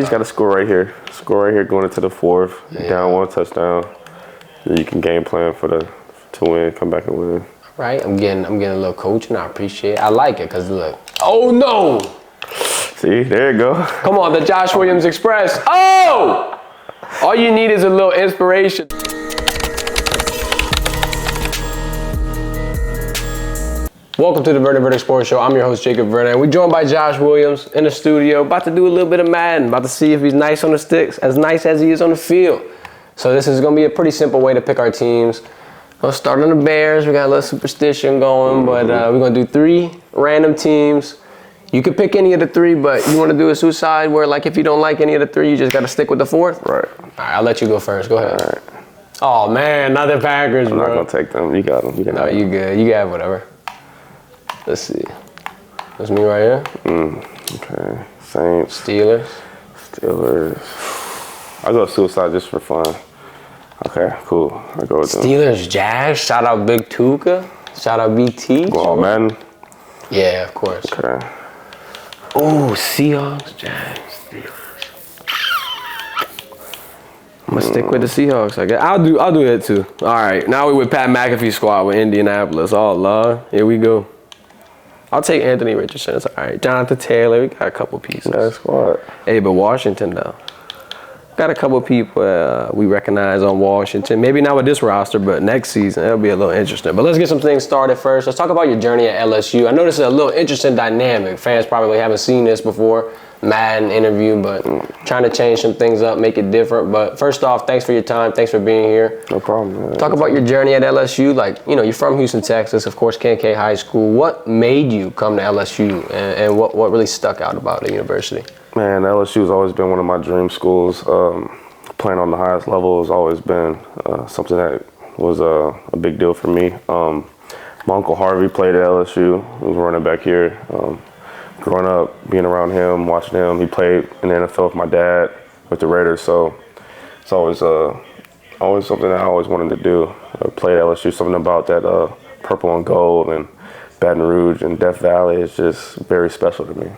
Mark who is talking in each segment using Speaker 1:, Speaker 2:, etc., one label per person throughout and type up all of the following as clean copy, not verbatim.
Speaker 1: just got to score right here. Score right here going into the fourth. Yeah. Down 1 touchdown. Then you can game plan to win, come back and win.
Speaker 2: Right, I'm getting a little coaching. I appreciate it. I like it because look. Oh no!
Speaker 1: See, there you go.
Speaker 2: Come on, the Josh Williams Express. Oh! All you need is a little inspiration. Welcome to the Verdin Sports Show. I'm your host, Jacob Verdin. We're joined by Josh Williams in the studio, about to do a little bit of Madden, about to see if he's nice on the sticks, as nice as he is on the field. So this is going to be a pretty simple way to pick our teams. We'll start on the Bears. We got a little superstition going, but we're going to do 3 random teams. You could pick any of the 3, but you want to do a suicide where, like, if you don't like any of the 3, you just got to stick with the 4th?
Speaker 1: Right.
Speaker 2: All right, I'll let you go first. Go ahead.
Speaker 1: All right.
Speaker 2: Oh, man, not the Packers,
Speaker 1: I'm
Speaker 2: bro.
Speaker 1: not going to take them. You got them.
Speaker 2: No, you good. You got whatever. Let's see. That's me right here.
Speaker 1: Okay. Saints.
Speaker 2: Steelers.
Speaker 1: I'll go suicide just for fun. Okay, cool. I'll go with them.
Speaker 2: Steelers, Jazz. Shout out Big Tuka. Shout out BT.
Speaker 1: Go on, Madden.
Speaker 2: Yeah, of course.
Speaker 1: Okay.
Speaker 2: Oh, Seahawks, Jazz, Steelers. I'm gonna stick with the Seahawks, I guess. I'll do it too. All right, now we're with Pat McAfee's squad with Indianapolis. Oh, Lord. Here we go. I'll take Anthony Richardson. It's all right. Jonathan Taylor, we got a couple pieces.
Speaker 1: That's squad.
Speaker 2: Hey, but Washington, though. Got a couple people we recognize on Washington. Maybe not with this roster, but next season, it'll be a little interesting. But let's get some things started first. Let's talk about your journey at LSU. I know this is a little interesting dynamic. Fans probably haven't seen this before. Madden interview, but trying to change some things up, make it different. But first off, thanks for your time. Thanks for being here.
Speaker 1: No problem, man.
Speaker 2: Talk about your journey at LSU. Like, you know, you're from Houston, Texas, of course, K High School. What made you come to LSU, and what really stuck out about the university?
Speaker 1: Man, LSU has always been one of my dream schools. Playing on the highest level has always been something that was a big deal for me. My Uncle Harvey played at LSU. He was running back here. Growing up, being around him, watching him, he played in the NFL with my dad, with the Raiders. So it's always something that I always wanted to do. Play at LSU. Something about that purple and gold and Baton Rouge and Death Valley is just very special to me.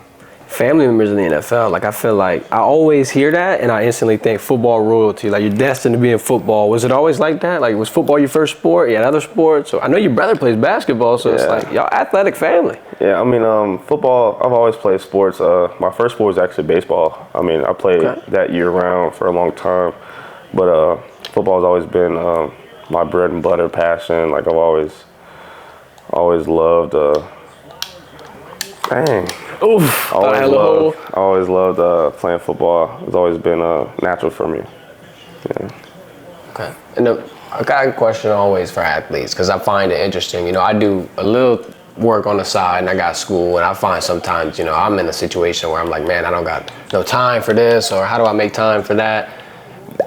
Speaker 2: Family members in the NFL, like, I feel like I always hear that and I instantly think football royalty, like you're destined to be in football. Was it always like that? Like, was football your first sport? You had other sports? So I know your brother plays basketball, so It's like y'all athletic family.
Speaker 1: Yeah, I mean, football, I've always played sports. My first sport was actually baseball. I mean, I played that year round for a long time, but football has always been my bread and butter passion. Like, I've always loved
Speaker 2: Oof.
Speaker 1: I always loved playing football. It's always been natural for me. Yeah. Okay.
Speaker 2: And I got a question always for athletes because I find it interesting. You know, I do a little work on the side and I got school, and I find sometimes, you know, I'm in a situation where I'm like, man, I don't got no time for this, or how do I make time for that?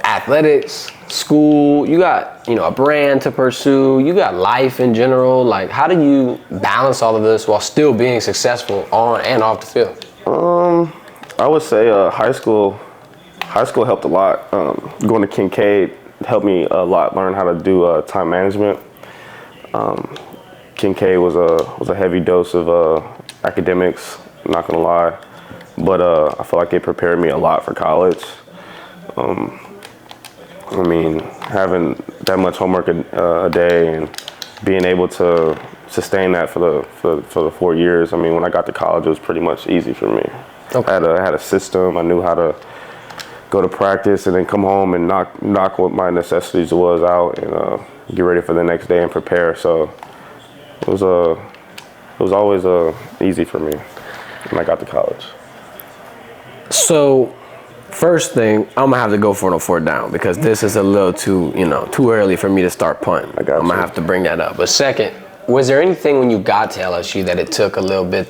Speaker 2: Athletics, school, you got, you know, a brand to pursue, you got life in general. Like, how do you balance all of this while still being successful on and off the field?
Speaker 1: I would say high school helped a lot. Going to Kincaid helped me a lot learn how to do time management. Kincaid was a heavy dose of academics, not gonna lie, but I feel like it prepared me a lot for college. I mean, having that much homework a day and being able to sustain that for the 4 years. I mean, when I got to college, it was pretty much easy for me. Okay. I had a system. I knew how to go to practice and then come home and knock what my necessities was out and get ready for the next day and prepare. So it was always easy for me when I got to college.
Speaker 2: So, first thing, I'm gonna have to go for it on 4th down because this is a little too early for me to start punting. I'm gonna have to bring that up. But second, was there anything when you got to LSU that it took a little bit,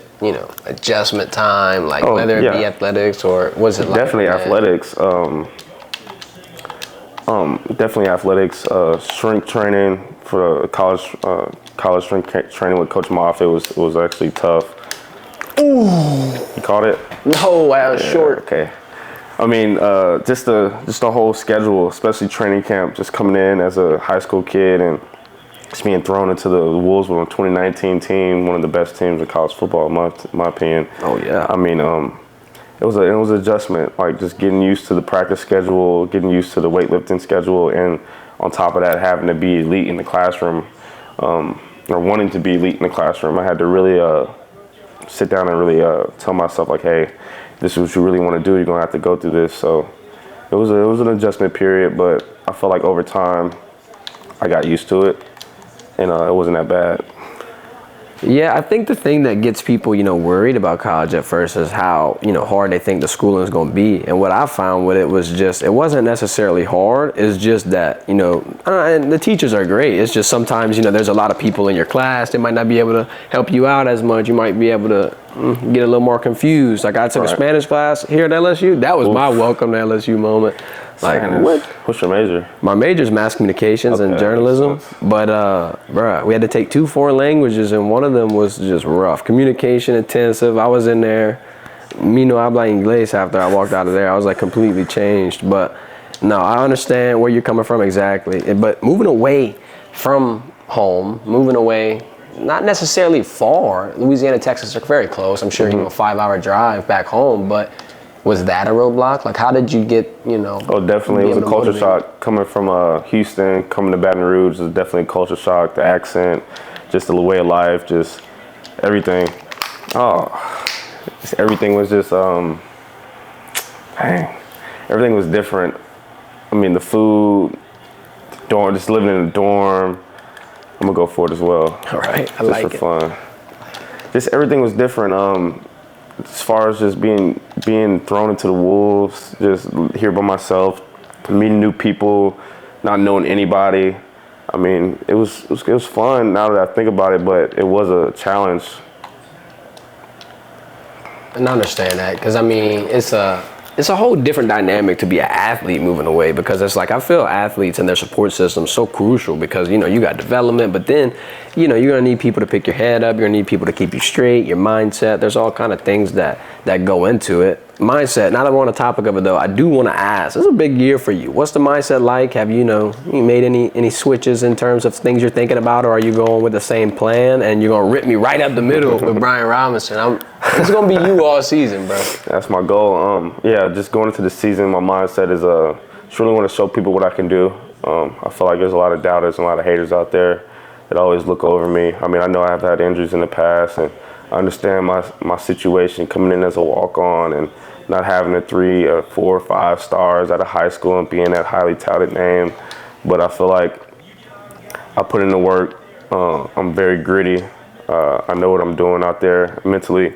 Speaker 2: adjustment time, like whether it be athletics, or was it like
Speaker 1: definitely athletics? Definitely athletics. Strength training for college strength training with Coach Moffitt was actually tough.
Speaker 2: Ooh,
Speaker 1: you caught it?
Speaker 2: No, I was short.
Speaker 1: Okay. I mean, just the whole schedule, especially training camp, just coming in as a high school kid and just being thrown into the wolves with a 2019 team, one of the best teams in college football, in my opinion.
Speaker 2: Oh, yeah.
Speaker 1: I mean, it was an adjustment, like just getting used to the practice schedule, getting used to the weightlifting schedule, and on top of that, having to be elite in the classroom, or wanting to be elite in the classroom. I had to really sit down and really tell myself, like, hey, this is what you really want to do. You're gonna have to go through this. So it was an adjustment period, but I felt like over time I got used to it, and it wasn't that bad.
Speaker 2: Yeah, I think the thing that gets people, worried about college at first is how, hard they think the schooling is going to be. And what I found with it was just, it wasn't necessarily hard. It's just that, and the teachers are great. It's just sometimes, there's a lot of people in your class. They might not be able to help you out as much. You might be able to get a little more confused. Like I took a Spanish class here at LSU. That was my welcome to LSU moment. Like, what?
Speaker 1: What's your major?
Speaker 2: My major is mass communications and journalism, but bruh, we had to take 2 foreign languages, and one of them was just rough. Communication intensive. I was in there, me no habla inglés after I walked out of there. I was like completely changed. But no, I understand where you're coming from exactly. But moving away from home, moving away, not necessarily far. Louisiana, Texas are very close. I'm sure a 5-hour drive back home, but was that a roadblock? Like, how did you get,
Speaker 1: Oh, definitely. It was a culture shock. Coming from Houston, coming to Baton Rouge was definitely a culture shock. The accent, just the way of life, just everything. Everything was just, everything was different. I mean, the food, dorm, just living in a dorm. I'm going to go for it as well.
Speaker 2: All right, I
Speaker 1: just
Speaker 2: like
Speaker 1: for fun. Just everything was different. As far as just being thrown into the wolves, just here by myself, meeting new people, not knowing anybody. I mean, it was fun now that I think about it, but it was a challenge.
Speaker 2: And I understand that, because I mean, it's a whole different dynamic to be an athlete moving away, because it's like I feel athletes and their support system so crucial, because you got development, but then you're gonna need people to pick your head up, you're gonna need people to keep you straight, your mindset. There's all kind of things that go into it. Mindset, now that we're on the topic of it though, I do want to ask, this is a big year for you. What's the mindset like? Have you made any switches in terms of things you're thinking about, or are you going with the same plan and you're gonna rip me right up the middle with Brian Robinson? It's gonna be you all season, bro.
Speaker 1: That's my goal. Just going into the season, my mindset is just really want to show people what I can do. I feel like there's a lot of doubters and a lot of haters out there that always look over me. I mean, I know I've had injuries in the past, and I understand my situation coming in as a walk-on and not having the 3 or 4 or 5 stars out of high school and being that highly touted name. But I feel like I put in the work. I'm very gritty. I know what I'm doing out there mentally,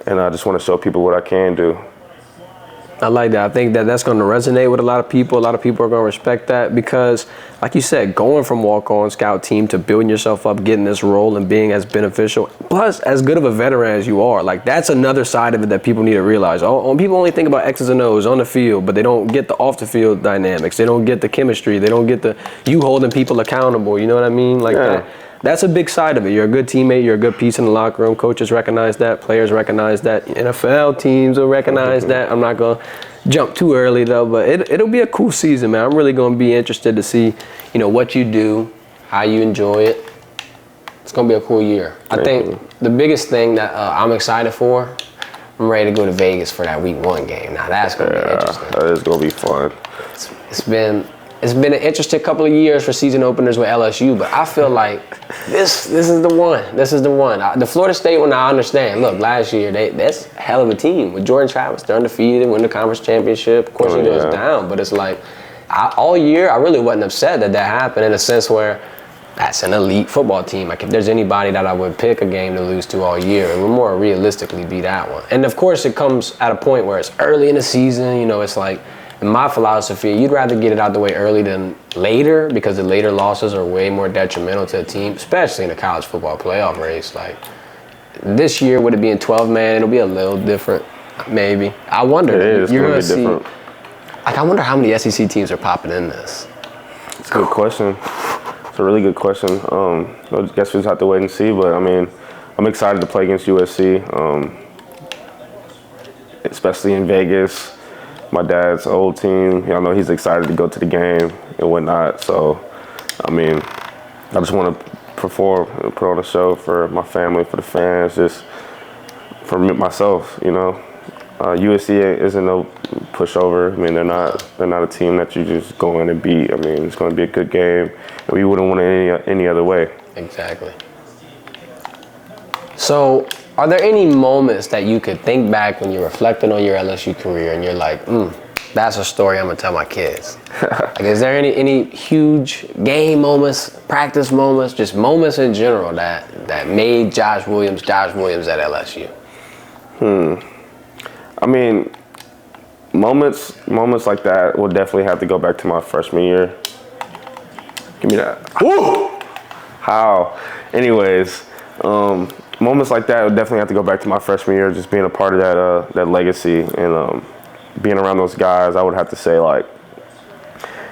Speaker 1: and I just want to show people what I can do.
Speaker 2: I like that. I think that's going to resonate with a lot of people. A lot of people are going to respect that, because, like you said, going from walk-on scout team to building yourself up, getting this role and being as beneficial, plus as good of a veteran as you are, like that's another side of it that people need to realize. People only think about X's and O's on the field, but they don't get the off-the-field dynamics. They don't get the chemistry. They don't get you holding people accountable. You know what I mean? Like that. That's a big side of it. You're a good teammate. You're a good piece in the locker room. Coaches recognize that. Players recognize that. NFL teams will recognize that. I'm not going to jump too early, though, but it'll be a cool season, man. I'm really going to be interested to see, what you do, how you enjoy it. It's going to be a cool year. I think the biggest thing that I'm excited for, I'm ready to go to Vegas for that Week 1 game. Now, that's going to be interesting.
Speaker 1: That is going to be fun.
Speaker 2: It's been an interesting couple of years for season openers with LSU, but I feel like this is the one. This is the one. The Florida State one, I understand. Look, last year, that's a hell of a team. With Jordan Travis, they're undefeated, win the conference championship. Of course, he goes down, but it's like, all year, I really wasn't upset that happened, in a sense where that's an elite football team. Like, if there's anybody that I would pick a game to lose to all year, it would more realistically be that one. And, of course, it comes at a point where it's early in the season. It's like, in my philosophy, you'd rather get it out the way early than later, because the later losses are way more detrimental to a team, especially in the college football playoff race. Like, this year, with it being 12-man, it'll be a little different, maybe. I wonder.
Speaker 1: It is. You're going to be different.
Speaker 2: Like, I wonder how many SEC teams are popping in this.
Speaker 1: It's a good question. It's a really good question. I guess we just have to wait and see, but, I mean, I'm excited to play against USC, especially in Vegas. My dad's old team, I know he's excited to go to the game and whatnot. So, I mean, I just want to perform and put on a show for my family, for the fans, just for myself, USC isn't no pushover. I mean, they're not a team that you just go in and beat. I mean, it's going to be a good game, and we wouldn't want it any other way.
Speaker 2: Exactly. So, are there any moments that you could think back when you're reflecting on your LSU career and you're like, that's a story I'm gonna tell my kids? Like, is there any huge game moments, practice moments, just moments in general that made Josh Williams at LSU?
Speaker 1: I mean, moments like that will definitely have to go back to my freshman year. Give me that. Woo! How? Anyways, moments like that would definitely have to go back to my freshman year, just being a part of that legacy and being around those guys. I would have to say, like,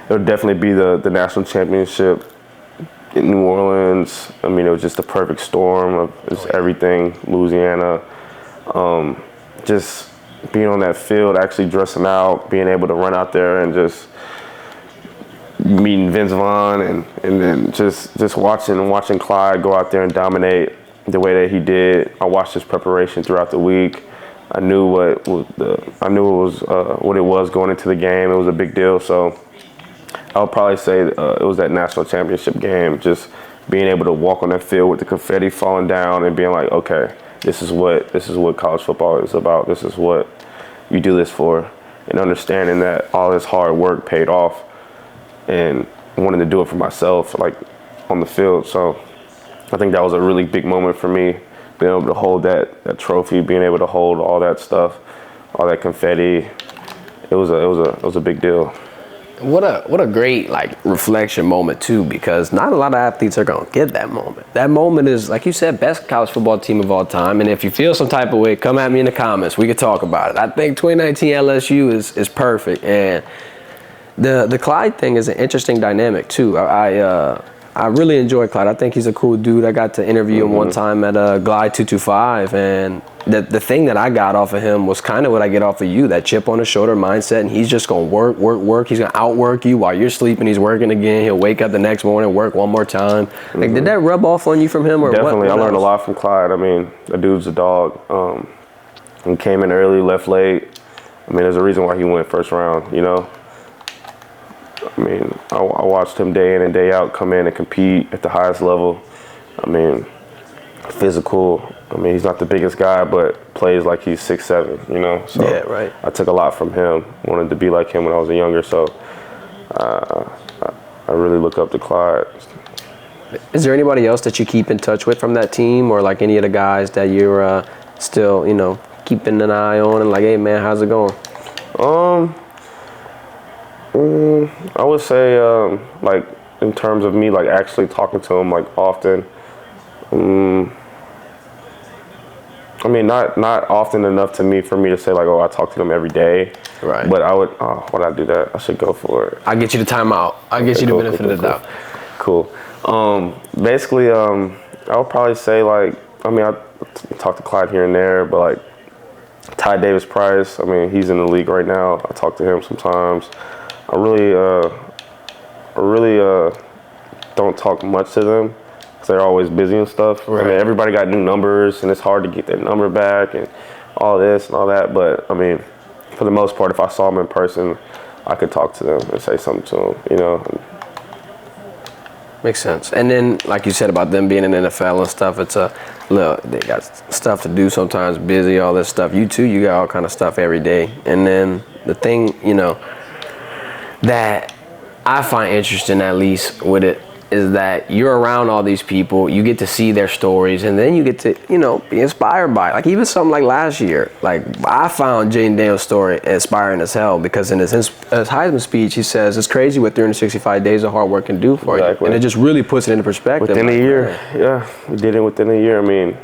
Speaker 1: it would definitely be the national championship in New Orleans. I mean, it was just the perfect storm of just everything. Louisiana, just being on that field, actually dressing out, being able to run out there and just meeting Vince Vaughn and then just watching Clyde go out there and dominate the way that he did. I watched his preparation throughout the week. I knew what it was going into the game. It was a big deal. So I would probably say it was that national championship game. Just being able to walk on that field with the confetti falling down and being like, okay, this is what college football is about. This is what you do this for, and understanding that all this hard work paid off, and wanting to do it for myself, like on the field. So I think that was a really big moment for me, being able to hold that trophy, being able to hold all that stuff, all that confetti. It was a big deal.
Speaker 2: What a great reflection moment too, because not a lot of athletes are gonna get that moment. That moment is, like you said, best college football team of all time. And if you feel some type of way, come at me in the comments. We could talk about it. I think 2019 LSU is perfect, and the Clyde thing is an interesting dynamic too. I really enjoy Clyde. I think he's a cool dude. I got to interview him one time at Glide 225, and the thing that I got off of him was kind of what I get off of you, that chip on the shoulder mindset, and he's just going to work. He's going to outwork you while you're sleeping. He's working again. He'll wake up the next morning, work one more time. Like, did that rub off on you from him? Or
Speaker 1: Definitely.
Speaker 2: What
Speaker 1: I learned a lot from Clyde. I mean, the dude's a dog. He came in early, left late. I mean, there's a reason why he went first round, you know? I mean, I watched him day in and day out come in and compete at the highest level. I mean, physical. I mean, he's not the biggest guy, but plays like he's 6'7", you know? So
Speaker 2: yeah, right.
Speaker 1: I took a lot from him. Wanted to be like him when I was younger, so I really look up to Clyde.
Speaker 2: Is there anybody else that you keep in touch with from that team, or like any of the guys that you're still, keeping an eye on and like, hey, man, how's it going?
Speaker 1: I would say, like, in terms of me, like, actually talking to him, like, often. I mean, not often enough for me to say, like, oh, I talk to them every day.
Speaker 2: Right.
Speaker 1: But I would, why'd I do that? I should go for it.
Speaker 2: I'll get you the timeout. I'll get you the benefit of the doubt.
Speaker 1: Cool. Basically, I would probably say, like, I mean, I talk to Clyde here and there, but, like, Ty Davis Price, I mean, he's in the league right now. I talk to him sometimes. I really don't talk much to them because they're always busy and stuff. Right. I mean, everybody got new numbers, and it's hard to get their number back and all this and all that. But, I mean, for the most part, if I saw them in person, I could talk to them and say something to them, you know.
Speaker 2: Makes sense. And then, like you said about them being in the NFL and stuff, it's look, they got stuff to do sometimes, busy, all this stuff. You too, you got all kind of stuff every day. And then the thing, that I find interesting, at least with it, is that you're around all these people, you get to see their stories, and then you get to, be inspired by it. Like, even something like last year, like, I found Jaden Daniels' story inspiring as hell, because in his Heisman speech, he says, it's crazy what 365 days of hard work can do for you. And it just really puts it into perspective.
Speaker 1: Within a year, yeah, we did it within a year. I mean,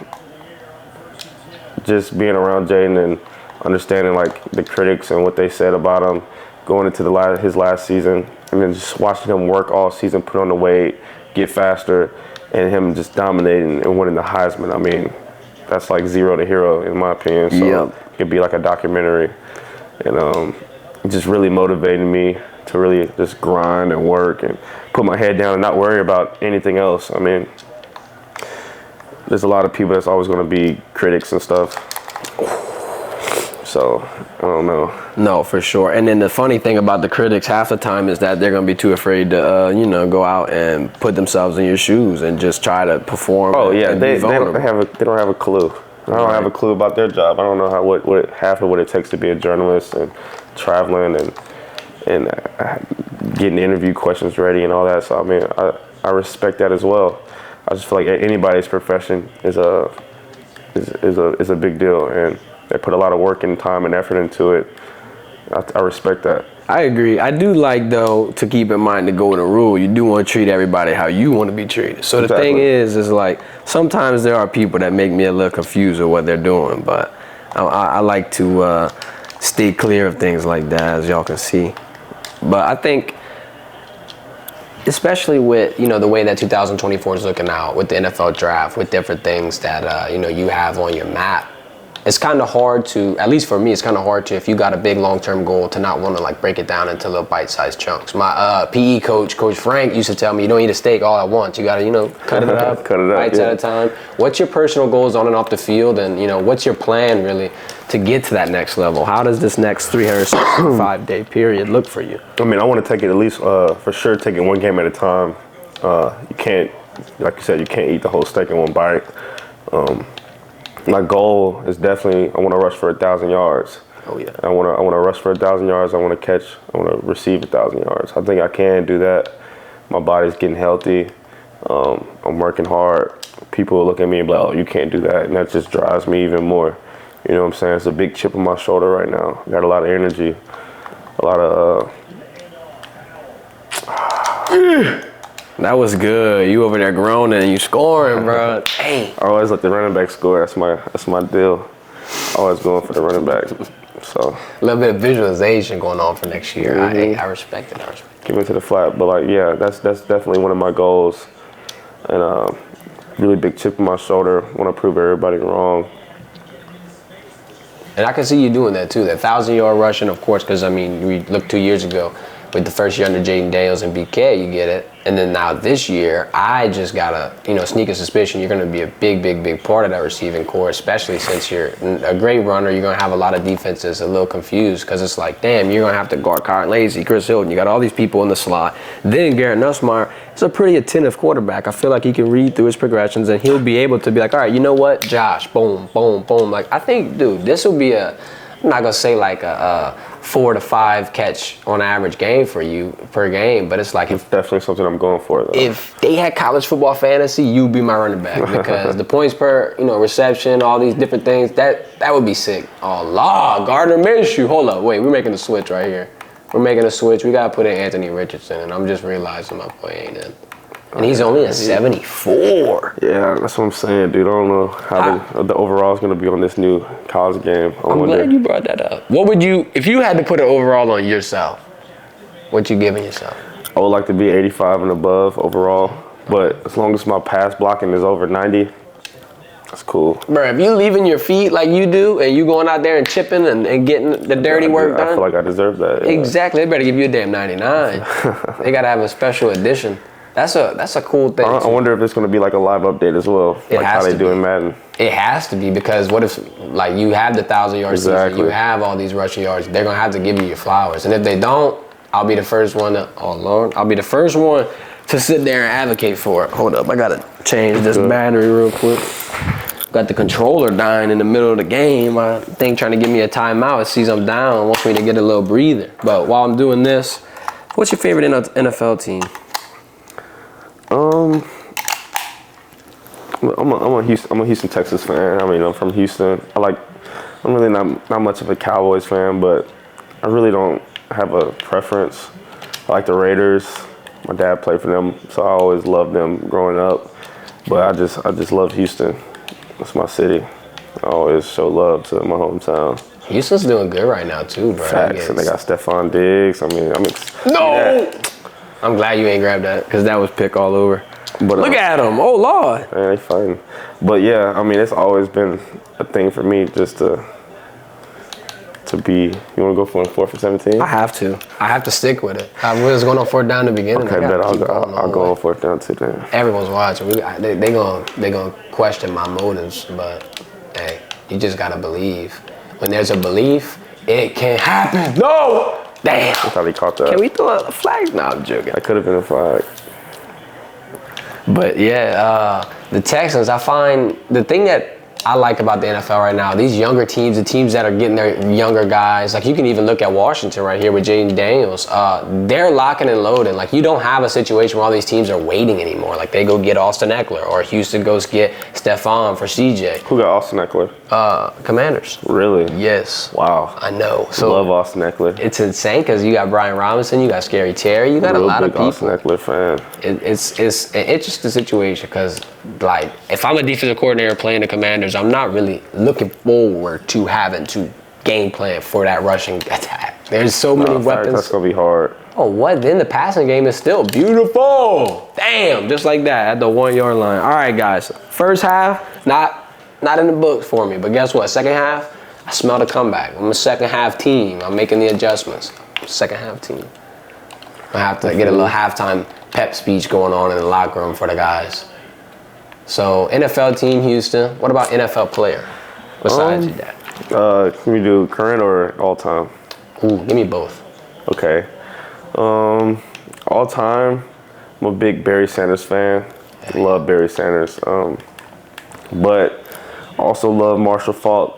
Speaker 1: just being around Jaden and understanding, like, the critics and what they said about him, going into his last season, and then just watching him work all season, put on the weight, get faster, and him just dominating and winning the Heisman. I mean, that's like zero to hero in my opinion. So it could be like a documentary, and it just really motivated me to really just grind and work and put my head down and not worry about anything else. I mean, there's a lot of people that's always going to be critics and stuff. So I don't know.
Speaker 2: No, for sure. And then the funny thing about the critics half the time is that they're going to be too afraid to, go out and put themselves in your shoes and just try to perform.
Speaker 1: Oh yeah,
Speaker 2: and
Speaker 1: they
Speaker 2: be vulnerable.
Speaker 1: don't have a clue. I don't have a clue about their job. I don't know what half of what it takes to be a journalist and traveling and getting interview questions ready and all that. So I mean, I respect that as well. I just feel like anybody's profession is a big deal, and they put a lot of work and time and effort into it. I respect that.
Speaker 2: I agree. I do like, though, to keep in mind the golden rule. You do want to treat everybody how you want to be treated. So the thing is like sometimes there are people that make me a little confused with what they're doing, but I like to stay clear of things like that, as y'all can see. But I think, especially with, the way that 2024 is looking out, with the NFL draft, with different things that, you have on your map, it's kind of hard to, at least for me, it's kind of hard to, if you got a big long-term goal, to not want to like break it down into little bite-sized chunks. My PE coach, Coach Frank, used to tell me, you don't eat a steak all at once. You got to, cut it up, bites at a time. What's your personal goals on and off the field? And, what's your plan really to get to that next level? How does this next 365-day period look for you?
Speaker 1: I mean, I want to take it at least, for sure, take it one game at a time. You can't, like you said, you can't eat the whole steak in one bite. My goal is definitely, I want to rush for 1,000 yards.
Speaker 2: Oh yeah.
Speaker 1: I want to rush for 1,000 yards. I want to receive 1,000 yards. I think I can do that. My body's getting healthy. I'm working hard. People will look at me and be like, oh, you can't do that. And that just drives me even more. You know what I'm saying? It's a big chip on my shoulder right now. Got a lot of energy. A lot of,
Speaker 2: That was good. You over there groaning and you scoring, bro. Dang.
Speaker 1: I always let the running back score. That's my deal. Always going for the running back. So
Speaker 2: a little bit of visualization going on for next year. Mm-hmm. I respect it.
Speaker 1: Give me to the flat, but like, yeah, that's definitely one of my goals, and really big chip on my shoulder. Want to prove everybody wrong.
Speaker 2: And I can see you doing that too. That 1,000-yard rushing, of course, because I mean, we looked 2 years ago. With the first year under Jaden Daniels and BK, you get it. And then now this year, I just got a, sneaking suspicion you're going to be a big part of that receiving core, especially since you're a great runner. You're going to have a lot of defenses a little confused because it's like, damn, you're going to have to guard Kyle Lacy, Chris Hilton. You got all these people in the slot. Then Garrett Nussmeier is a pretty attentive quarterback. I feel like he can read through his progressions and he'll be able to be like, all right, you know what, Josh, boom, boom, boom. Like, I think, dude, this will be I'm not going to say like a 4 to 5 catch on average game for you per game, but it's like
Speaker 1: it's definitely something I'm going for though.
Speaker 2: If they had college football fantasy, you'd be my running back because the points per reception, all these different things, that would be sick. Oh Lord, Gardner Minshew. Hold up, wait, we're making a switch right here. We're making a switch. We gotta put in Anthony Richardson, and I'm just realizing my boy ain't in. And he's only a 74.
Speaker 1: Yeah, that's what I'm saying, dude. I don't know how the overall is going to be on this new college game.
Speaker 2: I'm glad you brought that up. What would you, if you had to put an overall on yourself, what you giving yourself?
Speaker 1: I would like to be 85 and above overall, but as long as my pass blocking is over 90, that's cool.
Speaker 2: Bro, if you leaving your feet like you do and you going out there and chipping and getting the dirty work done.
Speaker 1: I feel like I deserve that. Yeah.
Speaker 2: Exactly. They better give you a damn 99. They got to have a special edition. That's a cool thing.
Speaker 1: I wonder if it's going to be like a live update as well, like how they do in Madden.
Speaker 2: It has to be, because what if like you have the 1,000-yard season, you have all these rushing yards, they're going to have to give you your flowers. And if they don't, I'll be the first one I'll be the first one to sit there and advocate for it. Hold up, I got to change this battery real quick. Got the controller dying in the middle of the game. I think trying to give me a timeout. It sees I'm down, wants me to get a little breather. But while I'm doing this, what's your favorite NFL team?
Speaker 1: I'm a Houston, Texas fan. I mean, I'm from Houston. I'm really not much of a Cowboys fan, but I really don't have a preference. I like the Raiders. My dad played for them, so I always loved them growing up. But I just love Houston. It's my city. I always show love to my hometown.
Speaker 2: Houston's doing good right now too, bro.
Speaker 1: Facts, and they got Stephon Diggs. I mean,
Speaker 2: I'm glad you ain't grabbed that, because that was pick all over. But look at them. Oh, Lord.
Speaker 1: Man, they fighting. But, yeah, I mean, it's always been a thing for me just to be. You want to go for a 4 for 17?
Speaker 2: I have to stick with it. I was going on 4th down in the beginning.
Speaker 1: Okay, I'll go on 4th down too then.
Speaker 2: Everyone's watching. They gonna question my motives, but, hey, you just got to believe. when there's a belief, it can happen. No! Damn.
Speaker 1: I thought he caught that.
Speaker 2: Can we throw a flag? No, I'm joking.
Speaker 1: That could have been a flag.
Speaker 2: But yeah, the Texans, I find the thing that I like about the NFL right now, these younger teams, the teams that are getting their younger guys, like you can even look at Washington right here with Jaden Daniels. They're locking and loading. Like you don't have a situation where all these teams are waiting anymore. Like they go get Austin Eckler or Houston goes get Stephon for CJ.
Speaker 1: Who got Austin Eckler?
Speaker 2: Commanders.
Speaker 1: Really?
Speaker 2: Yes.
Speaker 1: Wow.
Speaker 2: I know. So
Speaker 1: love Austin Eckler.
Speaker 2: it's insane because you got Brian Robinson, you got Scary Terry, you got a lot of people.
Speaker 1: Austin Eckler fan.
Speaker 2: It's an interesting situation because, like, if I'm a defensive coordinator playing the Commanders, I'm not really looking forward to having to game plan for that rushing attack. There's so many weapons.
Speaker 1: That's gonna be hard.
Speaker 2: Oh, what? Then the passing game is still beautiful. Damn, just like that at the 1 yard line. All right, guys. First half, not in the books for me, but guess what? Second half, I smell the comeback. I'm a second half team. I'm making the adjustments. Second half team. I have to get a little halftime pep speech going on in the locker room for the guys. So NFL team, Houston. What about NFL player besides your dad?
Speaker 1: Can we do current or all time?
Speaker 2: Ooh, give me both.
Speaker 1: Okay. All time, I'm a big Barry Sanders fan. Love Barry Sanders. But also love Marshall Faulk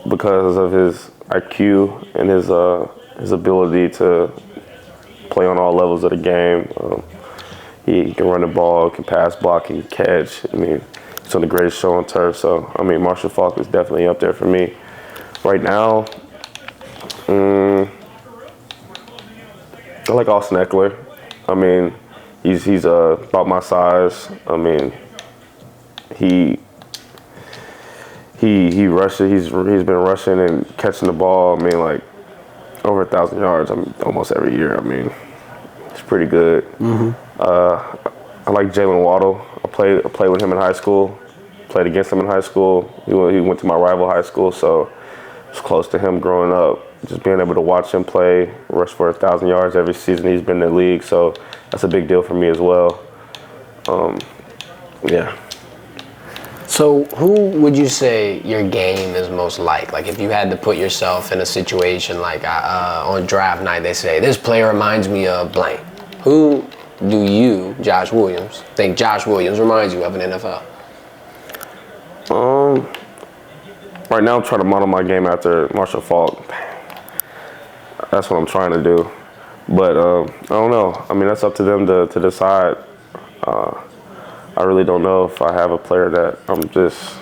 Speaker 1: because of his IQ and his ability to play on all levels of the game. He can run the ball, can pass, block, he can catch. I mean, he's on the greatest show on turf. So, I mean, Marshall Faulk is definitely up there for me. Right now, I like Austin Eckler. I mean, he's about my size. I mean, he rushes. He's been rushing and catching the ball. I mean, like over 1,000 yards. Almost every year. I mean, it's pretty good. I like Jalen Waddle. I played with him in high school. Played against him in high school. He went to my rival high school, so I was close to him growing up. Just being able to watch him play, rush for 1,000 yards every season he's been in the league, so that's a big deal for me as well. Yeah.
Speaker 2: So who would you say your game is most like? Like if you had to put yourself in a situation like on draft night, they say, this player reminds me of blank. Who do you, Josh Williams, think Josh Williams reminds you of in NFL?
Speaker 1: Right now I'm trying to model my game after Marshall Faulk. That's what I'm trying to do. But I don't know. I mean, that's up to them to decide. I really don't know if I have a player that I'm just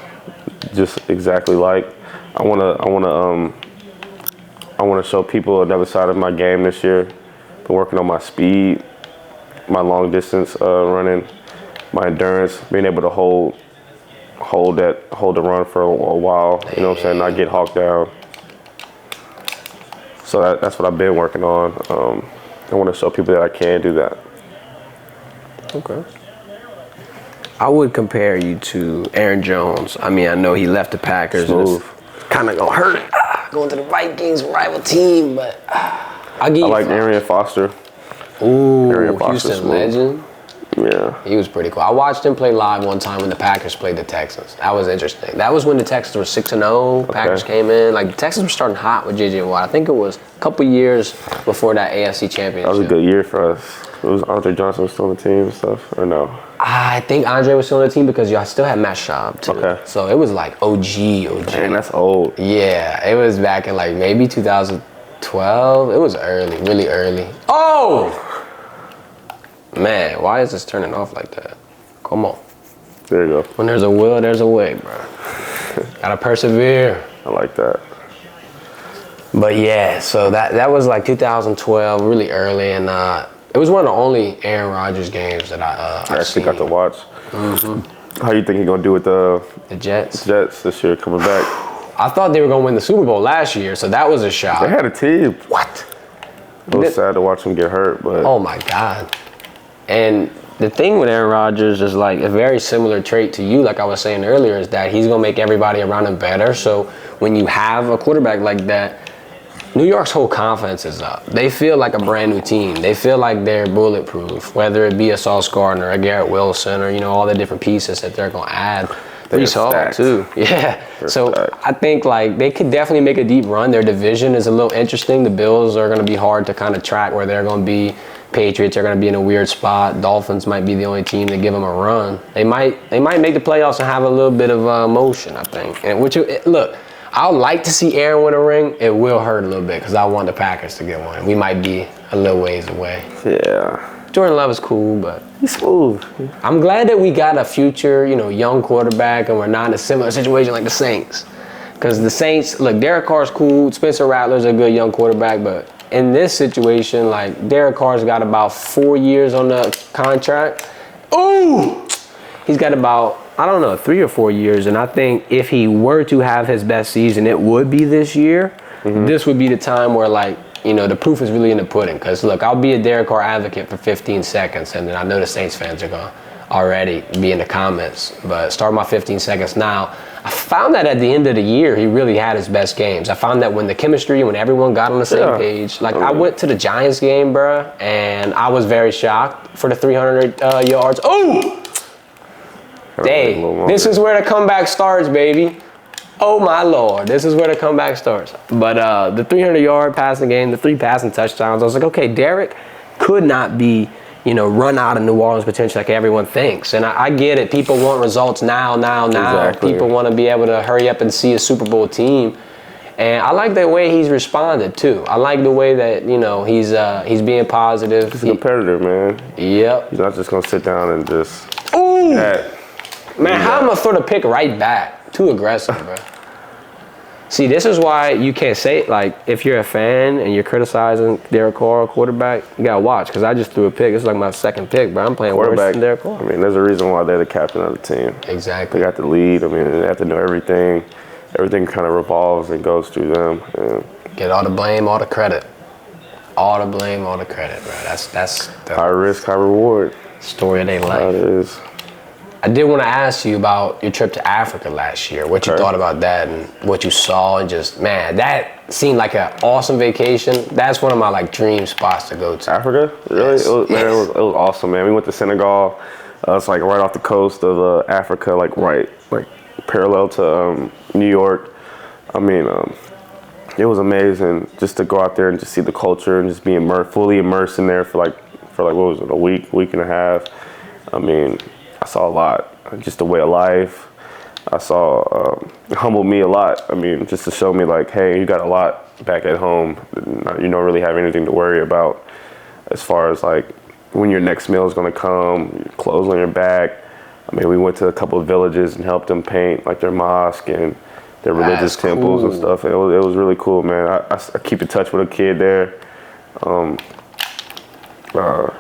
Speaker 1: exactly like. I want to show people another side of my game this year. Been working on my speed, my long distance running, my endurance, being able to hold the run for a while. You know what I'm saying? Not get hawked down. So that's what I've been working on. I want to show people that I can do that.
Speaker 2: Okay. I would compare you to Aaron Jones. I mean, I know he left the Packers.
Speaker 1: Smooth.
Speaker 2: Kind of gonna hurt going to the Vikings, rival team, but I'll give you.
Speaker 1: I like Arian Foster.
Speaker 2: Ooh,
Speaker 1: Arian Foster's
Speaker 2: Houston
Speaker 1: smooth.
Speaker 2: legend.
Speaker 1: Yeah.
Speaker 2: He was pretty cool. I watched him play live one time when the Packers played the Texans. That was interesting. That was when the Texans were 6-0. Packers came in. Like, the Texans were starting hot with J.J. Watt. I think it was a couple years before that AFC Championship.
Speaker 1: That was a good year for us. It was Andre Johnson was still on the team and stuff, or no?
Speaker 2: I think Andre was still on the team because y'all still had Matt Schaub, too.
Speaker 1: Okay.
Speaker 2: So it was like OG.
Speaker 1: Man, that's old.
Speaker 2: Yeah, it was back in like maybe 2012. It was early, really early. Oh! Man, why is this turning off like that? Come on.
Speaker 1: There you go.
Speaker 2: When there's a will, there's a way, bro. Gotta persevere.
Speaker 1: I like that.
Speaker 2: But yeah, so that was like 2012, really early, and it was one of the only Aaron Rodgers games that I
Speaker 1: actually got to watch.
Speaker 2: Mm-hmm.
Speaker 1: How you think he's gonna do with the
Speaker 2: Jets?
Speaker 1: Jets this year coming back?
Speaker 2: I thought they were gonna win the Super Bowl last year, so that was a shock.
Speaker 1: They had a team.
Speaker 2: What?
Speaker 1: It was sad to watch him get hurt, but
Speaker 2: Oh my God. And the thing with Aaron Rodgers is like a very similar trait to you, like I was saying earlier, is that he's gonna make everybody around him better. So when you have a quarterback like that, New York's whole confidence is up. They feel like a brand new team. They feel like they're bulletproof, whether it be a Sauce Gardner, a Garrett Wilson, or all the different pieces that they're gonna add. Brees Hall too. Yeah. So
Speaker 1: stacked.
Speaker 2: I think like they could definitely make a deep run. Their division is a little interesting. The Bills are going to be hard to kind of track where they're going to be. Patriots are going to be in a weird spot. Dolphins might be the only team to give them a run. They might make the playoffs and have a little bit of motion, I think. And look, I would like to see Aaron win a ring. It will hurt a little bit because I want the Packers to get one. We might be a little ways away.
Speaker 1: Yeah.
Speaker 2: Jordan Love is cool, but
Speaker 1: He's smooth.
Speaker 2: I'm glad that we got a future, young quarterback, and we're not in a similar situation like the Saints. Because the Saints, look, Derek Carr's cool. Spencer Rattler's a good young quarterback, but in this situation, like, Derek Carr's got about 4 years on the contract. Ooh! He's got about, 3 or 4 years, and I think if he were to have his best season, it would be this year. Mm-hmm. This would be the time where, like, the proof is really in the pudding. Because, look, I'll be a Derek Carr advocate for 15 seconds, and then I know the Saints fans are going to already be in the comments. But start my 15 seconds now. I found that at the end of the year, he really had his best games. I found that when everyone got on the same page. Like, I went to the Giants game, bruh, and I was very shocked for the 300 yards. Oh! Dang, this is where the comeback starts, baby. Oh, my Lord. This is where the comeback starts. But the 300-yard passing game, the 3 passing touchdowns, I was like, okay, Derek could not be, run out of New Orleans potential like everyone thinks. And I get it. People want results now.
Speaker 1: Exactly.
Speaker 2: People want to be able to hurry up and see a Super Bowl team. And I like the way he's responded, too. I like the way that, he's being positive.
Speaker 1: He's a competitor, man.
Speaker 2: Yep.
Speaker 1: He's not just going to sit down and just...
Speaker 2: Ooh! Man, how am I going to throw the pick right back? Too aggressive, bro. See, this is why you can't say, like, if you're a fan and you're criticizing Derek Carr, quarterback, you got to watch, because I just threw a pick. It's like my second pick, bro. I'm playing worse than Derek Carr.
Speaker 1: I mean, there's a reason why they're the captain of the team.
Speaker 2: Exactly.
Speaker 1: They got the lead. I mean, they have to know everything. Everything kind of revolves and goes through them. And
Speaker 2: get all the blame, all the credit. All the blame, all the credit, bro. That's the
Speaker 1: high risk, high reward.
Speaker 2: Story of their life.
Speaker 1: That is.
Speaker 2: I did want to ask you about your trip to Africa last year. What you thought about that and what you saw, and just, man, that seemed like an awesome vacation. That's one of my, like, dream spots to go to.
Speaker 1: Africa? Really?
Speaker 2: Yes.
Speaker 1: Man, it was awesome, man. We went to Senegal. It's like right off the coast of Africa, like parallel to New York. I mean, it was amazing just to go out there and just see the culture and just be fully immersed in there for like what was it, a week and a half. I mean, I saw a lot, just the way of life. I saw, it humbled me a lot. I mean, just to show me like, hey, you got a lot back at home. You don't really have anything to worry about as far as like when your next meal is going to come, your clothes on your back. I mean, we went to a couple of villages and helped them paint like their mosque and their religious temples and stuff. It was really cool, man. I keep in touch with a kid there.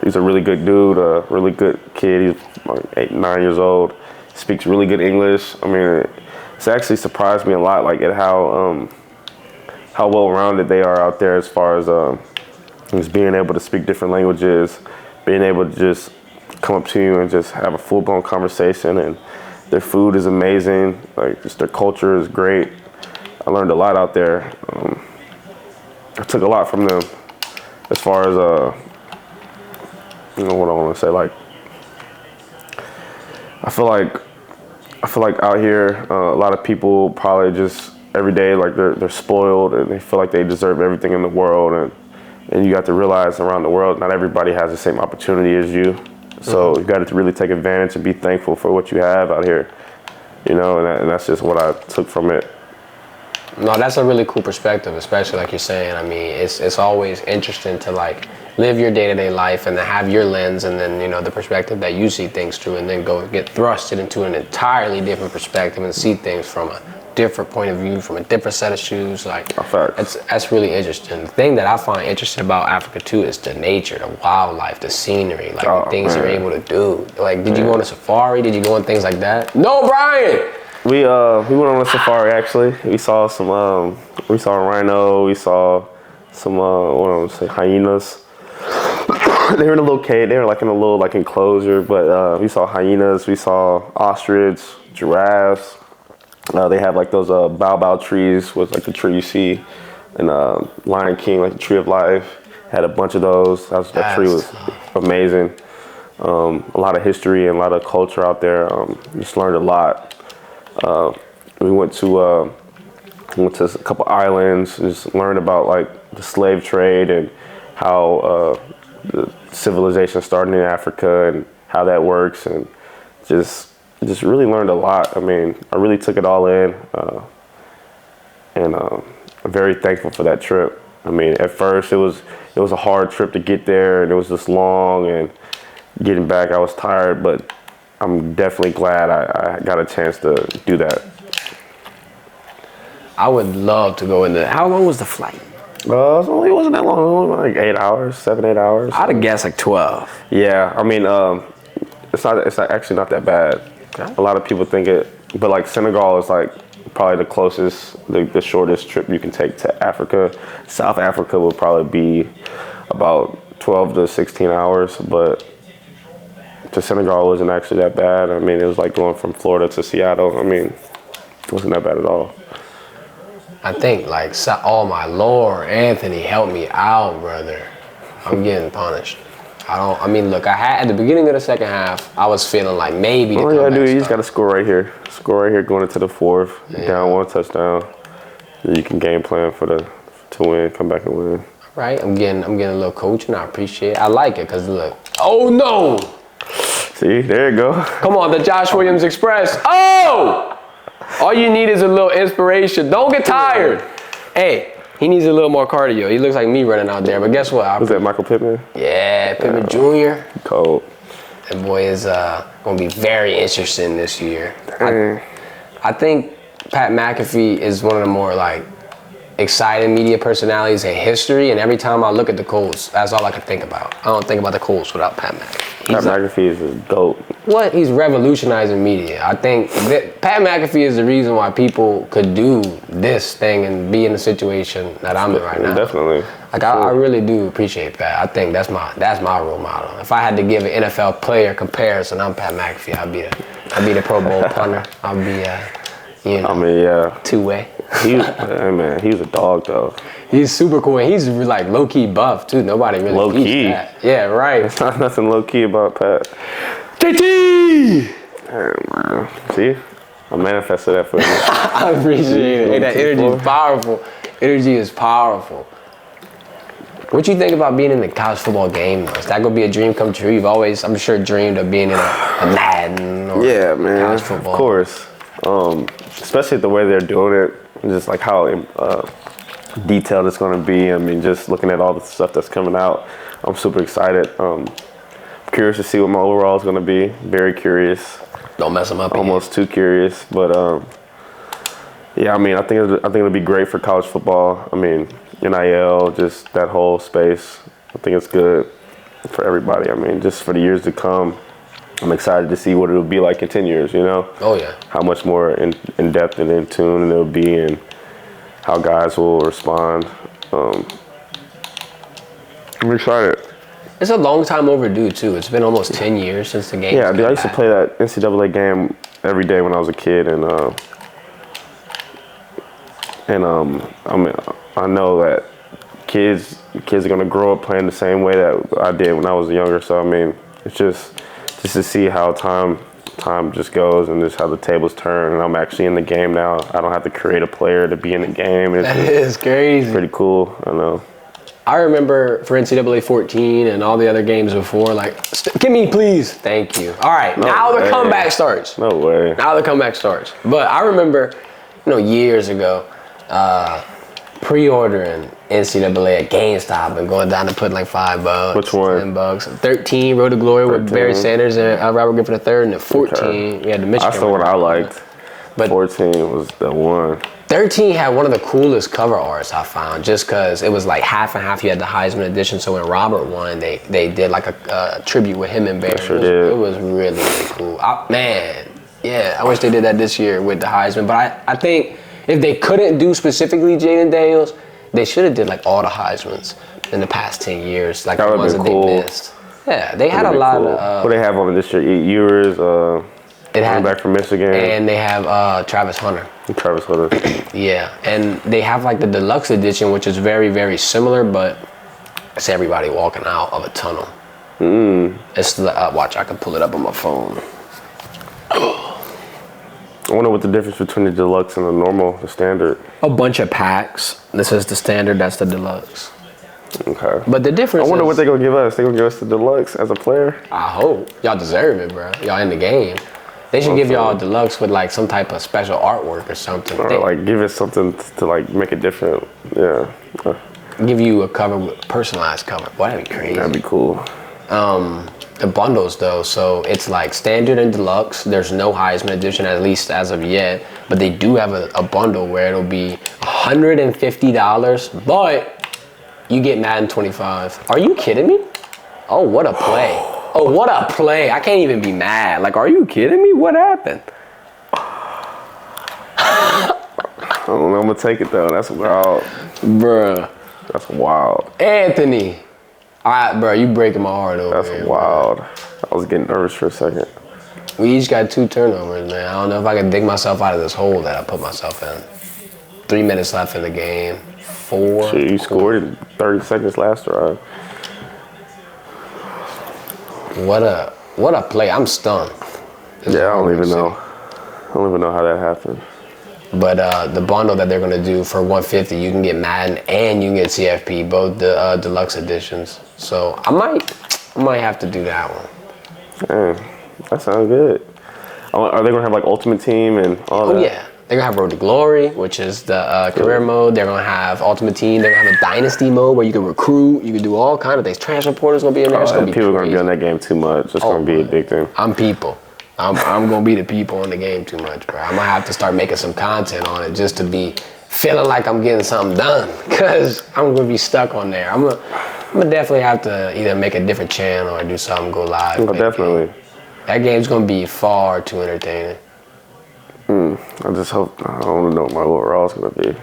Speaker 1: He's a really good dude, a really good kid. He's like 8, 9 years old. Speaks really good English. I mean, it's actually surprised me a lot, like at how well-rounded they are out there as far as just being able to speak different languages, being able to just come up to you and just have a full-blown conversation. And their food is amazing. Like, just their culture is great. I learned a lot out there. I took a lot from them as far as what I want to say. Like, I feel like out here, a lot of people probably just every day, like they're spoiled and they feel like they deserve everything in the world. And you got to realize around the world, not everybody has the same opportunity as you. So you got to really take advantage and be thankful for what you have out here, and that's just what I took from it.
Speaker 2: No, that's a really cool perspective, especially like you're saying. I mean, it's always interesting to like live your day-to-day life and to have your lens and then, the perspective that you see things through, and then go get thrusted into an entirely different perspective and see things from a different point of view, from a different set of shoes. Like, that's really interesting. The thing that I find interesting about Africa too is the nature, the wildlife, the scenery, like the things you're able to do. Like, did you go on a safari? Did you go on things like that? No, Brian!
Speaker 1: We went on a safari actually. We saw some we saw a rhino, we saw some hyenas. They were in a little cage. They were like in a little like enclosure, but we saw hyenas, we saw ostrich, giraffes. They have like those baobab trees, was like the tree you see in Lion King, like the tree of life. Had a bunch of those. That tree was amazing. A lot of history and a lot of culture out there. Just learned a lot. We went to a couple islands, just learned about like the slave trade and how the civilization started in Africa and how that works, and just really learned a lot. I mean, I really took it all in, and I'm very thankful for that trip. I mean, at first it was a hard trip to get there, and it was just long, and getting back I was tired, but I'm definitely glad I got a chance to do that.
Speaker 2: I would love to go in there. How long was the flight?
Speaker 1: It wasn't that long. It was like 8 hours, 7, 8 hours.
Speaker 2: I'd have guessed like 12.
Speaker 1: Yeah, I mean, it's actually not that bad.
Speaker 2: Okay.
Speaker 1: A lot of people think it, but like Senegal is like probably the closest, the shortest trip you can take to Africa. South Africa will probably be about 12 to 16 hours, but to Senegal wasn't actually that bad. I mean, it was like going from Florida to Seattle. I mean, it wasn't that bad at all.
Speaker 2: I think like, oh my Lord, Anthony, help me out, brother. I'm getting punished. Look, at the beginning of the second half, I was feeling like maybe the comeback
Speaker 1: dude, you just
Speaker 2: start.
Speaker 1: got to score right here. Score right here going into the fourth.
Speaker 2: Yeah.
Speaker 1: Down 1 touchdown. You can game plan to win, come back and win.
Speaker 2: Right, I'm getting a little coaching. I appreciate it. I like it because look. Oh no!
Speaker 1: See, there you go.
Speaker 2: Come on, the Josh Williams Express. Oh! All you need is a little inspiration. Don't get tired. Hey, he needs a little more cardio. He looks like me running out there, but guess what?
Speaker 1: Was that Michael Pittman?
Speaker 2: Yeah, Pittman Jr.
Speaker 1: Cold.
Speaker 2: That boy is going to be very interesting this year. I think Pat McAfee is one of the more like exciting media personalities in history, and every time I look at the Colts, that's all I can think about. I don't think about the Colts without Pat McAfee.
Speaker 1: Pat McAfee is a GOAT.
Speaker 2: What? He's revolutionizing media. I think that Pat McAfee is the reason why people could do this thing and be in the situation that I'm in right now.
Speaker 1: Definitely.
Speaker 2: Like I really do appreciate Pat. I think that's my role model. If I had to give an NFL player comparison, I'm Pat McAfee. I'd be the Pro Bowl punter. I'd be two-way.
Speaker 1: He was a dog though.
Speaker 2: He's super cool, and he's like low-key buff too. Nobody really
Speaker 1: low key.
Speaker 2: That. Yeah, right.
Speaker 1: There's not nothing low key about Pat.
Speaker 2: JT!
Speaker 1: See, I manifested that for you.
Speaker 2: I appreciate it. Hey, that energy is powerful. Energy is powerful. What you think about being in the college football game though? Is that gonna be a dream come true? You've always, I'm sure, dreamed of being in a Madden or college football.
Speaker 1: Of course. Especially the way they're doing it, and just like how detailed it's going to be. I mean, just looking at all the stuff that's coming out, I'm super excited. I'm curious to see what my overall is going to be. Very curious.
Speaker 2: Don't mess them up.
Speaker 1: Almost too curious, but yeah. I mean, I think it'll be great for college football. I mean, NIL, just that whole space. I think it's good for everybody. I mean, just for the years to come. I'm excited to see what it'll be like in 10 years, you know?
Speaker 2: Oh, yeah.
Speaker 1: How much more in depth and in tune it'll be, and how guys will respond. I'm excited.
Speaker 2: It's a long time overdue, too. It's been almost 10 years since the game.
Speaker 1: Yeah, dude, I used to play that NCAA game every day when I was a kid, and I mean, I know that kids are gonna grow up playing the same way that I did when I was younger. So I mean, it's just to see how time just goes, and just how the tables turn, and I'm actually in the game now. I don't have to create a player to be in the game.
Speaker 2: That is crazy.
Speaker 1: Pretty cool, I know.
Speaker 2: I remember for NCAA 14 and all the other games before, like, give me please, thank you. All right, now the comeback starts.
Speaker 1: No way.
Speaker 2: Now the comeback starts. But I remember, years ago, pre-ordering NCAA at GameStop and going down to putting like $5.
Speaker 1: Which one?
Speaker 2: $10. 13, Road to Glory 13. With Barry Sanders and Robert Griffin III, and then 14, we had the Michigan.
Speaker 1: That's the one I liked.
Speaker 2: But
Speaker 1: 14 was the one.
Speaker 2: 13 had one of the coolest cover arts I found, just because it was like half and half. You had the Heisman edition, so when Robert won, they did like a tribute with him and Barry.
Speaker 1: Sure did.
Speaker 2: It was really, really cool. I wish they did that this year with the Heisman. But I think if they couldn't do specifically Jaden Daniels, they should have did like all the Heismans in the past 10 years, like the ones that they missed. Yeah, they had a lot of.
Speaker 1: What they have on it this year? Ewers, running back from Michigan,
Speaker 2: and they have Travis Hunter. Yeah, and they have like the deluxe edition, which is very, very similar, but it's everybody walking out of a tunnel. It's watch, I can pull it up on my phone.
Speaker 1: I wonder what the difference between the deluxe and the normal, the standard.
Speaker 2: A bunch of packs. This is the standard. That's the deluxe.
Speaker 1: Okay.
Speaker 2: But the difference
Speaker 1: I wonder
Speaker 2: is,
Speaker 1: what they're going to give us. They're going to give us the deluxe as a player?
Speaker 2: I hope. Y'all deserve it, bro. Y'all in the game. They should give y'all a deluxe with like some type of special artwork or something.
Speaker 1: Or like give it something to like make it different. Yeah.
Speaker 2: Give you a cover with personalized cover. Boy, that'd be crazy.
Speaker 1: That'd be cool.
Speaker 2: The bundles though, so it's like standard and deluxe. There's no Heisman edition, at least as of yet, but they do have a bundle where it'll be $150, but you get Madden 25. Are you kidding me? Oh, what a play. Oh, what a play. I can't even be mad. Like, are you kidding me? What happened?
Speaker 1: I don't know, I'm going to take it though. That's wild.
Speaker 2: Bruh.
Speaker 1: That's wild.
Speaker 2: Anthony. All right, bro, you breaking my heart over
Speaker 1: That's
Speaker 2: here.
Speaker 1: wild. I was getting nervous for a second.
Speaker 2: We each got 2 turnovers, man. I don't know if I can dig myself out of this hole that I put myself in. 3 minutes left in the game. 4.
Speaker 1: Shit, you scored in 30 seconds last drive.
Speaker 2: What a play. I'm stunned.
Speaker 1: Yeah, I don't even know. I don't even know how that happened.
Speaker 2: But the bundle that they're gonna do for $150, you can get Madden and you can get CFP, both the deluxe editions. So I might have to do that one.
Speaker 1: Dang, that sounds good. Are they gonna have like Ultimate Team and all that?
Speaker 2: Oh yeah, they're gonna have Road to Glory, which is the career mode. They're gonna have Ultimate Team. They're gonna have a Dynasty mode where you can recruit. You can do all kind of things. Transfer portal's gonna be in there. It's gonna be
Speaker 1: people are
Speaker 2: crazy.
Speaker 1: gonna be on that game too much. It's gonna be a big thing.
Speaker 2: I'm people. I'm gonna be the people in the game too much, bro. I'm gonna have to start making some content on it just to be feeling like I'm getting something done, cause I'm gonna be stuck on there. I'm gonna definitely have to either make a different channel or do something, go live.
Speaker 1: Oh, definitely.
Speaker 2: That game's gonna be far too entertaining.
Speaker 1: I just hope. I don't know what my overall's gonna be.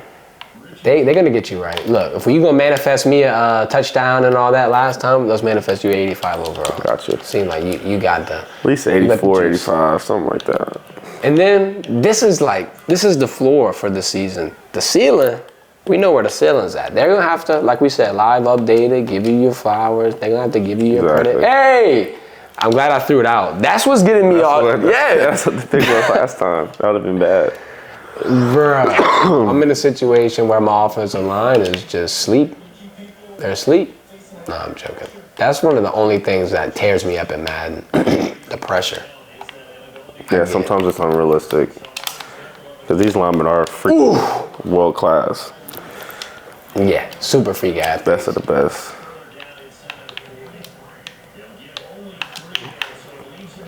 Speaker 2: They're gonna get you right. Look, if you gonna manifest me a touchdown and all that last time, let's manifest you 85 overall.
Speaker 1: Gotcha.
Speaker 2: Seems like you got the
Speaker 1: At least 84, 85, something like that.
Speaker 2: And then this is the floor for the season. The ceiling, we know where the ceiling's at. They're gonna have to, like we said, live update it, give you your flowers. They're gonna have to give you your credit. Hey, I'm glad I threw it out. That's what's getting me all. Yeah,
Speaker 1: that's what the pick was last time. That would have been bad.
Speaker 2: Bruh, I'm in a situation where my offensive line is just sleep. They're asleep. No, I'm joking. That's one of the only things that tears me up in Madden. The pressure.
Speaker 1: Yeah, sometimes it's unrealistic. Because these linemen are freaking world class.
Speaker 2: Yeah, super freak athletes.
Speaker 1: Best of the best.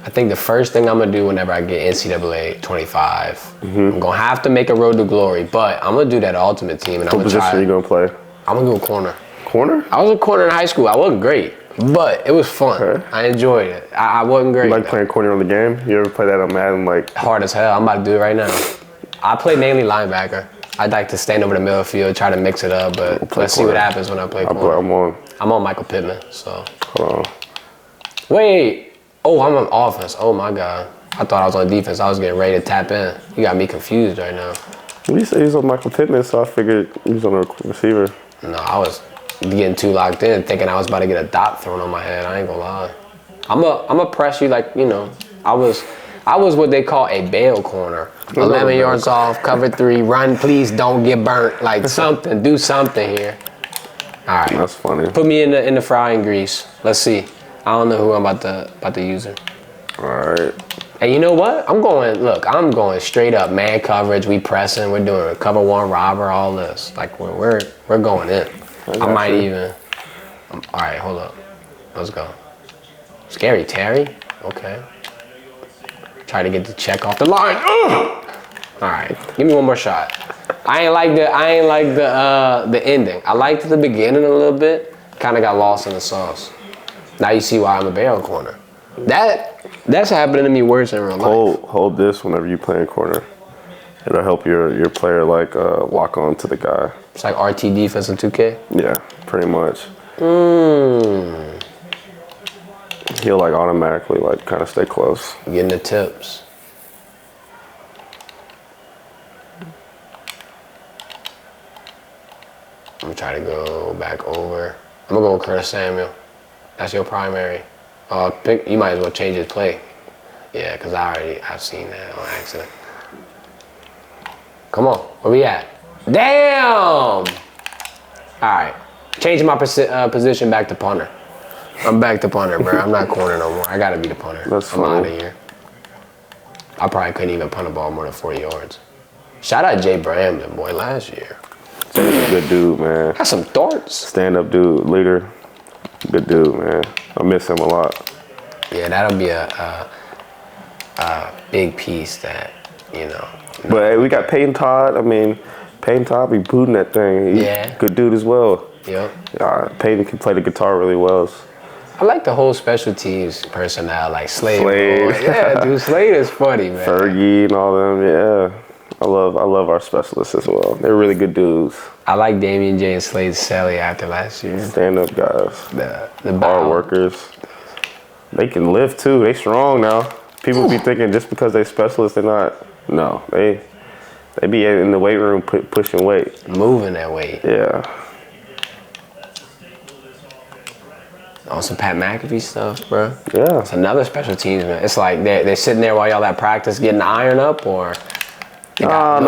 Speaker 2: I think the first thing I'm gonna do whenever I get NCAA 25, I'm gonna have to make a Road to Glory, but I'm gonna do that Ultimate Team, and I'm
Speaker 1: What
Speaker 2: gonna
Speaker 1: position
Speaker 2: try.
Speaker 1: are you gonna play?
Speaker 2: I'm gonna do a corner.
Speaker 1: Corner?
Speaker 2: I was a corner in high school. I wasn't great, but it was fun.
Speaker 1: Okay.
Speaker 2: I enjoyed it. I wasn't great.
Speaker 1: You like
Speaker 2: though.
Speaker 1: playing corner on the game? You ever play that on Madden? Like,
Speaker 2: Hard as hell. I'm about to do it right now. I play mainly linebacker. I'd like to stand over the middle field, try to mix it up, but let's see what
Speaker 1: corner.
Speaker 2: happens when I play corner.
Speaker 1: I'm on.
Speaker 2: I'm on Michael Pittman, so.
Speaker 1: Hold on.
Speaker 2: Wait. Oh, I'm on offense. Oh my God. I thought I was on defense. I was getting ready to tap in. You got me confused right now.
Speaker 1: Well, you said he was on Michael Pittman, so I figured he was on a receiver.
Speaker 2: No, I was getting too locked in, thinking I was about to get a dot thrown on my head. I ain't gonna lie. I'm a press you like, you know. I was what they call a bail corner. 11 yards off, cover 3, run, please don't get burnt. Like something, do something here. All right.
Speaker 1: That's funny.
Speaker 2: Put me in the frying grease. Let's see. I don't know who I'm about to use it.
Speaker 1: All right.
Speaker 2: And you know what? I'm going straight up man coverage. We pressing. We're doing a cover 1 robber. All this. Like we're going in. I might even. All right, hold up. Let's go. Scary Terry. Okay. Try to get the check off the line. Ugh! All right, give me one more shot. I ain't like the ending. I liked the beginning a little bit. Kind of got lost in the sauce. Now you see why I'm a barrel corner. That's happening to me worse in real life.
Speaker 1: Hold this whenever you play in corner. It'll help your player lock on to the guy.
Speaker 2: It's like RT defense in 2K.
Speaker 1: Yeah, pretty much. He'll automatically kind of stay close.
Speaker 2: Getting the tips. I'm gonna try to go back over. I'm gonna go with Curtis Samuel. That's your primary. You might as well change his play. Yeah, because I've seen that on accident. Come on. Where we at? Damn! All right. Changing my position back to punter. I'm back to punter, bro. I'm not corner no more. I got to be the punter. I'm out of here. I probably couldn't even punt a ball more than 40 yards. Shout out Jay Bramden, boy, last year.
Speaker 1: Jay's a good dude, man.
Speaker 2: Got some darts.
Speaker 1: Stand-up dude, leader. Good dude, man. I miss him a lot.
Speaker 2: Yeah, that'll be a big piece that, you know.
Speaker 1: But hey, we got Peyton Todd. I mean, Peyton Todd be booting that thing. He's a good dude as well.
Speaker 2: Yep.
Speaker 1: Peyton can play the guitar really well.
Speaker 2: I like the whole special teams personnel, like Slade. Yeah, dude, Slade is funny, man.
Speaker 1: Fergie and all them, yeah. I love our specialists as well. They're really good dudes.
Speaker 2: I like Damian J and Slade Selly after last year.
Speaker 1: Stand-up guys.
Speaker 2: The
Speaker 1: hard workers. They can lift too. They strong now. People be thinking just because they specialists, they're not. No, they be in the weight room pushing weight.
Speaker 2: Moving that weight.
Speaker 1: Yeah.
Speaker 2: On some Pat McAfee stuff, bro.
Speaker 1: Yeah.
Speaker 2: It's another special teams, man. It's like they're sitting there while y'all at practice getting the iron up, or
Speaker 1: they're out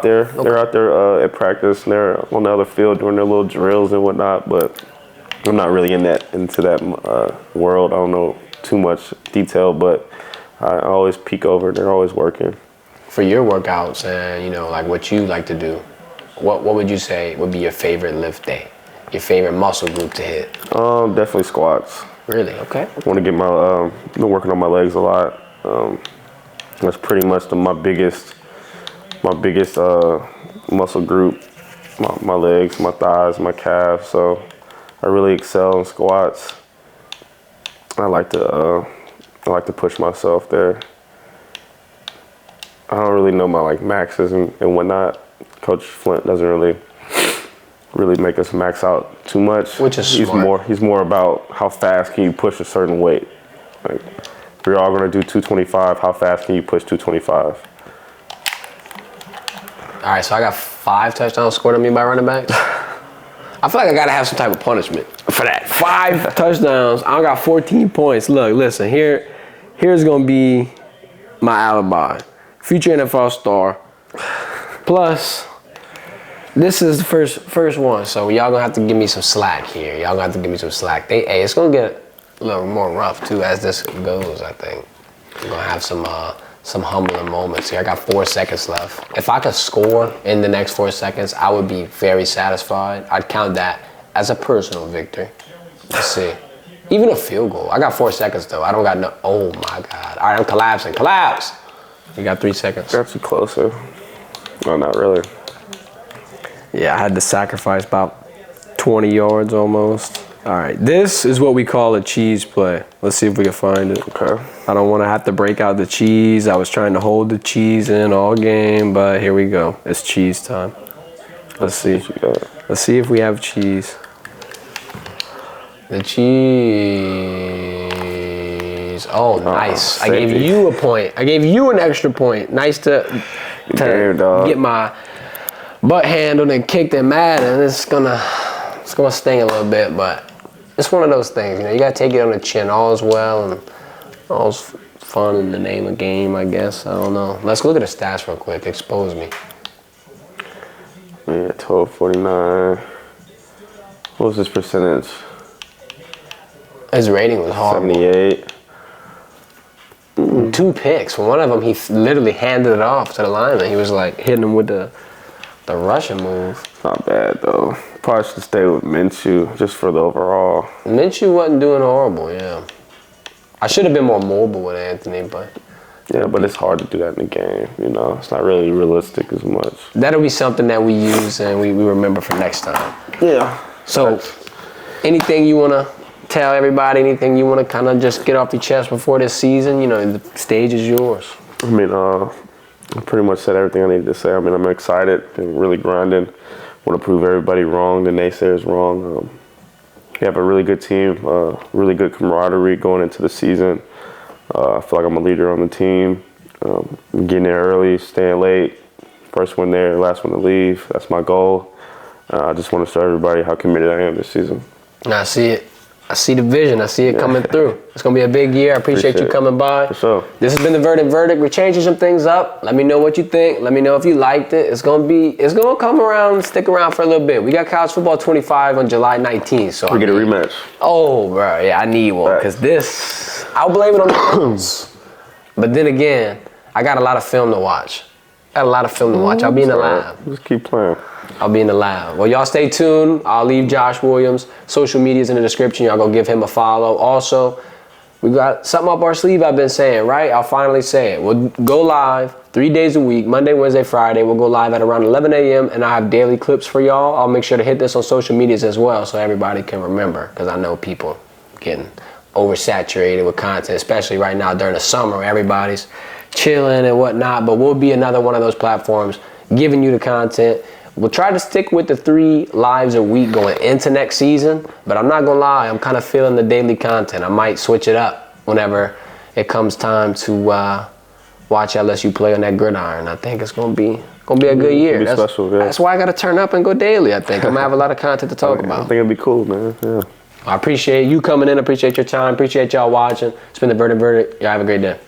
Speaker 1: there. Okay. They're out there at practice, and they're on the other field doing their little drills and whatnot. But I'm not really into that world. I don't know too much detail, but I always peek over. They're always working.
Speaker 2: For your workouts and, you know, like what you like to do, what would you say would be your favorite lift day? Your favorite muscle group to hit?
Speaker 1: Definitely squats.
Speaker 2: Really? Okay.
Speaker 1: I want to get been working on my legs a lot. That's pretty much my biggest muscle group. My legs, my thighs, my calves. So I really excel in squats. I like to push myself there. I don't really know my maxes and whatnot. Coach Flint doesn't really make us max out too much.
Speaker 2: Which is smart.
Speaker 1: He's more about how fast can you push a certain weight. Like, if we're all gonna do 225, how fast can you push 225?
Speaker 2: All right, so I got 5 touchdowns scored on me by running backs. I feel like I gotta have some type of punishment for that. 5 touchdowns. I got 14 points. Look, listen. Here's gonna be my alibi. Future NFL star. Plus, this is the first one, so y'all gonna have to give me some slack here. It's gonna get a little more rough too as this goes. I think I'm gonna have some humbling moments here. I got 4 seconds left. If I could score in the next 4 seconds, I would be very satisfied. I'd count that as a personal victory. Let's see. Even a field goal. I got 4 seconds though. I don't got no. Oh my God. All right, I'm collapsing. Collapse. You got 3 seconds.
Speaker 1: Got you closer. No, not really.
Speaker 2: Yeah, I had to sacrifice about 20 yards almost. All right, this is what we call a cheese play. Let's see if we can find it.
Speaker 1: Okay.
Speaker 2: I don't want to have to break out the cheese. I was trying to hold the cheese in all game, but here we go. It's cheese time. Let's see. Let's see if we have cheese. The cheese. Oh, nice. I gave you a point. I gave you an extra point. Nice to get my butt handled and kicked in Madden. It's gonna sting a little bit, but it's one of those things. You know, you gotta take it on the chin. All is well and all's fun in the name of game, I guess. I don't know. Let's look at the stats real quick. Expose me.
Speaker 1: Yeah, 1249. What was his percentage?
Speaker 2: His rating was horrible.
Speaker 1: 78.
Speaker 2: 2 picks. One of them, he literally handed it off to the lineman. He was like hitting him with the Russian move.
Speaker 1: Not bad though. Probably should stay with Minshew just for the overall.
Speaker 2: Minshew wasn't doing horrible, yeah. I should have been more mobile with Anthony, but...
Speaker 1: Yeah, but it's hard to do that in the game, you know. It's not really realistic as much.
Speaker 2: That'll be something that we use and we remember for next time.
Speaker 1: Yeah.
Speaker 2: So, anything you want to tell everybody, anything you want to kind of just get off your chest before this season, you know, the stage is yours.
Speaker 1: I mean, I pretty much said everything I needed to say. I mean, I'm excited and really grinding. Want to prove everybody wrong, the naysayers wrong. We have a really good team, really good camaraderie going into the season. I feel like I'm a leader on the team. Getting there early, staying late, first one there, last one to leave. That's my goal. I just want to show everybody how committed I am this season.
Speaker 2: I see it. I see the vision. I see it coming through. It's going to be a big year. I appreciate you coming by.
Speaker 1: For sure.
Speaker 2: This has been the Verdin Verdict. We're changing some things up. Let me know what you think. Let me know if you liked it. It's going to come around, stick around for a little bit. We got College Football 25 on July 19th. So
Speaker 1: We get a rematch.
Speaker 2: Oh, bro. Yeah, I need one. Because this, I'll blame it on the Colts. But then again, I got a lot of film to watch. I'll be in the lab.
Speaker 1: Just keep playing.
Speaker 2: I'll be in the lab. Well, y'all stay tuned. I'll leave Josh Williams' social medias in the description. Y'all go give him a follow. Also, we got something up our sleeve I've been saying, right? I'll finally say it. We'll go live 3 days a week, Monday, Wednesday, Friday. We'll go live at around 11 a.m. and I have daily clips for y'all. I'll make sure to hit this on social medias as well so everybody can remember, because I know people getting oversaturated with content, especially right now during the summer where everybody's chilling and whatnot. But we'll be another one of those platforms giving you the content. We'll try to stick with the 3 lives a week going into next season, but I'm not gonna lie, I'm kind of feeling the daily content. I might switch it up whenever it comes time to watch LSU play on that gridiron. I think it's gonna be a good year. That's why I gotta turn up and go daily. I think I'm gonna have a lot of content to talk about.
Speaker 1: I think it'd be cool, man. Yeah.
Speaker 2: I appreciate you coming in. Appreciate your time. Appreciate y'all watching. It's been the Verdin Verdict. Y'all have a great day.